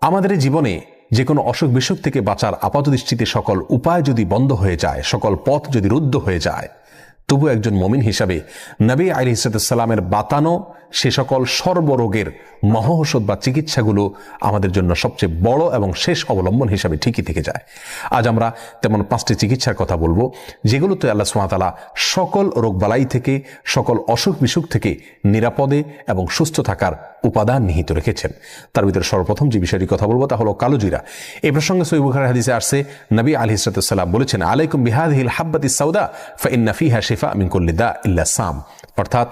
আমাদের জীবনে যে কোনো অসুখ বিসুখ থেকে বাঁচার আপাতদৃষ্টিতে সকল উপায় যদি বন্ধ হয়ে যায়, সকল পথ যদি রুদ্ধ হয়ে যায়, তবু একজন মুমিন হিসাবে নবী আলাইহিস সালামের বাতানো সে সকল সর্বরোগের মহৌষধ বা চিকিৎসাগুলো আমাদের জন্য সবচেয়ে বড় এবং শেষ অবলম্বন হিসাবে ঠিকই থেকে যায়। আজ আমরা তেমন 5টি চিকিৎসার কথা বলবো, যেগুলোতে আল্লাহ সুবহানাহু ওয়া তাআলা সকল রোগবালাই থেকে, সকল অসুখ বিসুখ থেকে নিরাপদে এবং সুস্থ থাকার উপাদান নিহিত রেখেছেন। তার ভিতরে সর্বপ্রথম যে বিষয়টি কথা বলবো তা হলো কালোজিরা। এই প্রসঙ্গে সহিহ বুখারীর হাদিসে আসছে, নবী আলাইহিস সালাম বলেছেন, আলাইকুম বিহাদিহিল হাব্বাতিস সাউদা ফাইন্না ফিহা শিফা মিন কুল্লি দা ইল্লা সাম। অর্থাৎ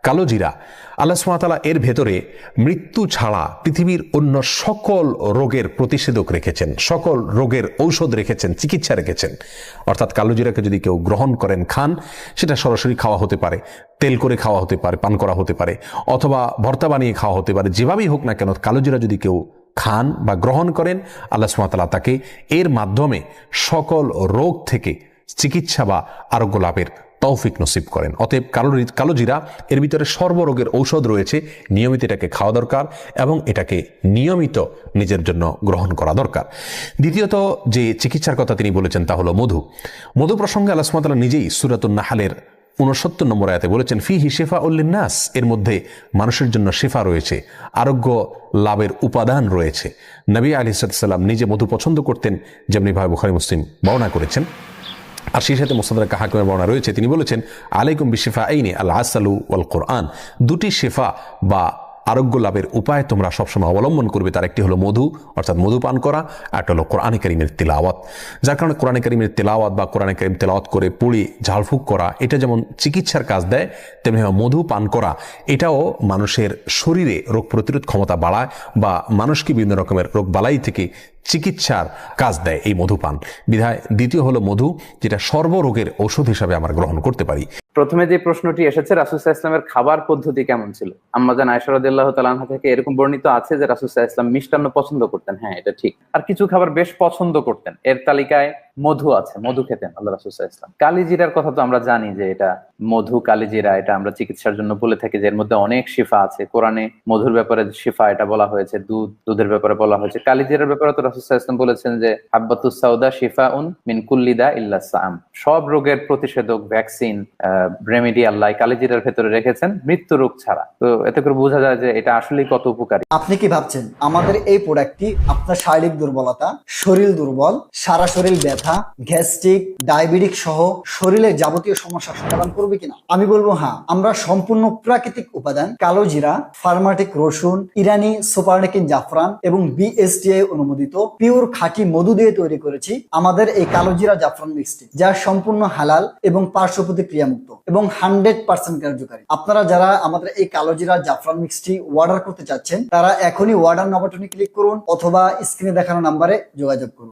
কালোজিরা, আল্লাহ সুবহানাহু ওয়া তাআলা এর ভেতরে মৃত্যু ছাড়া পৃথিবীর অন্য সকল রোগের প্রতিষেধক রেখেছেন, সকল রোগের ঔষধ রেখেছেন, চিকিৎসা রেখেছেন। অর্থাৎ কালোজিরাকে যদি কেউ গ্রহণ করেন, খান, সেটা সরাসরি খাওয়া হতে পারে, তেল করে খাওয়া হতে পারে, পান করা হতে পারে, অথবা ভর্তা বানিয়ে খাওয়া হতে পারে। যেভাবেই হোক না কেন, কালোজিরা যদি কেউ খান বা গ্রহণ করেন, আল্লাহ সুবহানাহু ওয়া তাআলা তাকে এর মাধ্যমে সকল রোগ থেকে চিকিৎসা বা আরোগ্য লাভের তৌফিক নসিব করেন। অতএব কালোজিরা এর ভিতরে সর্বরোগের ঔষধ রয়েছে। নিয়মিত এটাকে খাওয়া দরকার এবং এটাকে নিয়মিত নিজের জন্য গ্রহণ করা দরকার। দ্বিতীয়ত যে চিকিৎসার কথা তিনি বলেছেন তা হলো মধু। মধু প্রসঙ্গে আল্লাহ সুবহানাহু ওয়া তাআলা নিজেই সূরাতুন নাহলের 69 নম্বর আয়াতে বলেছেন, ফিহি শিফাউল লিন্নাস, এর মধ্যে মানুষের জন্য শিফা রয়েছে, আরোগ্য লাভের উপাদান রয়েছে। নবী আলাইহিস সালাম নিজে মধু পছন্দ করতেন, যেমনি ভাই বুখারী মুসলিম বর্ণনা করেছেন। আর সেই সাথে মুসনাদ হাকিমের বর্ণনা রয়েছে, তিনি বলেছেন, আলাইকুম বিশিফাইনি আল আসালু ওয়াল কোরআন, দুটি শেফা বা আরোগ্য লাভের উপায় তোমরা সবসময় অবলম্বন করবে। তার একটি হলো মধু, অর্থাৎ মধু পান করা, আর একটা হলো কোরআনে কারীমের তিলাওয়াত। যার কারণে কোরআনে কারীমের তিলাওয়াত বা কোরআনে কারীম তিলাওয়াত করে পড়ে ঝাড়ফুঁক করা, এটা যেমন চিকিৎসার কাজ দেয়, তেমনি মধু পান করা এটাও মানুষের শরীরে রোগ প্রতিরোধ ক্ষমতা বাড়ায় বা মানুষকে বিভিন্ন রকমের রোগ বালাই থেকে চিকিৎসার কাজ দেয় এই মধুপান। বিধায় দ্বিতীয় হলো মধু, যেটা সর্বরোগের ঔষধ হিসাবে আমরা গ্রহণ করতে পারি। প্রথমে যে প্রশ্নটি এসেছে, রাসূল সাল্লাল্লাহু আলাইহি ওয়াসাল্লামের খাবার পদ্ধতি কেমন ছিল? আম্মা জান আয়েশা রাদিয়াল্লাহু তাআলা আনহা থেকে এরকম বর্ণিত আছে যে রাসূল সাল্লাল্লাহু আলাইহি ওয়াসাল্লাম মিষ্টান্ন পছন্দ করতেন। হ্যাঁ, এটা ঠিক। আর কিছু খাবার বেশ পছন্দ করতেন, এর তালিকায় মধু আছে, মধু খেতেন আল্লাহ রাসূল সাল্লাল্লাহু আলাইহি ওয়াসাল্লাম। কালিজিরার কথা তো আমরা জানি যে এটা মধু, কালিজিরা, এটা আমরা চিকিৎসার জন্য বলে থাকি যে এর মধ্যে অনেক শিফা আছে। কোরআনে মধুর ব্যাপারে শিফা এটা বলা হয়েছে, দুধের ব্যাপারে বলা হয়েছে। কালিজিরার ব্যাপারে তো রাসূল সাল্লাল্লাহু আলাইহি ওয়াসাল্লাম বলেছেন যে হাব্বাতুস সাউদা শিফাউন মিন কুল্লি দা ইল্লা সাম, সব রোগের প্রতিষেধক, ভ্যাকসিন, রেমেডি আল্লাহ কালিজিরার ভেতরে রেখেছেন, মৃত্যু রোগ ছাড়া। তো এতে করে বোঝা যায় যে এটা আসলেই কত উপকারী। আপনি কি ভাবছেন আমাদের এই প্রোডাক্টটি আপনার শারীরিক দুর্বলতা, শরীর দুর্বল, সারা শরীর ব্যথা, গ্যাস্ট্রিক, ডায়াবেটিক সহ শরীরের যাবতীয় সমস্যার সমাধান করবে কিনা? আমি বলবো হ্যাঁ। আমরা সম্পূর্ণ প্রাকৃতিক উপাদান কালোজিরা, ফার্মাটিক রসুন, ইরানি সুপারনেকিন জাফরান এবং বিএসটিআই অনুমোদিত পিওর খাঁটি মধু দিয়ে তৈরি করেছি আমাদের এই কালোজিরা জাফরান মিক্সটি, যা সম্পূর্ণ হালাল এবং পার্শ্ব প্রতিক্রিয়া মুক্ত এবং 100% কার্যকারী। আপনারা যারা আমাদের এই কালোজিরা জাফরান মিক্সটি অর্ডার করতে চাচ্ছেন, তারা এখনই অর্ডার নাও বাটনে ক্লিক করুন অথবা স্ক্রিনে দেখানো নাম্বারে যোগাযোগ করুন।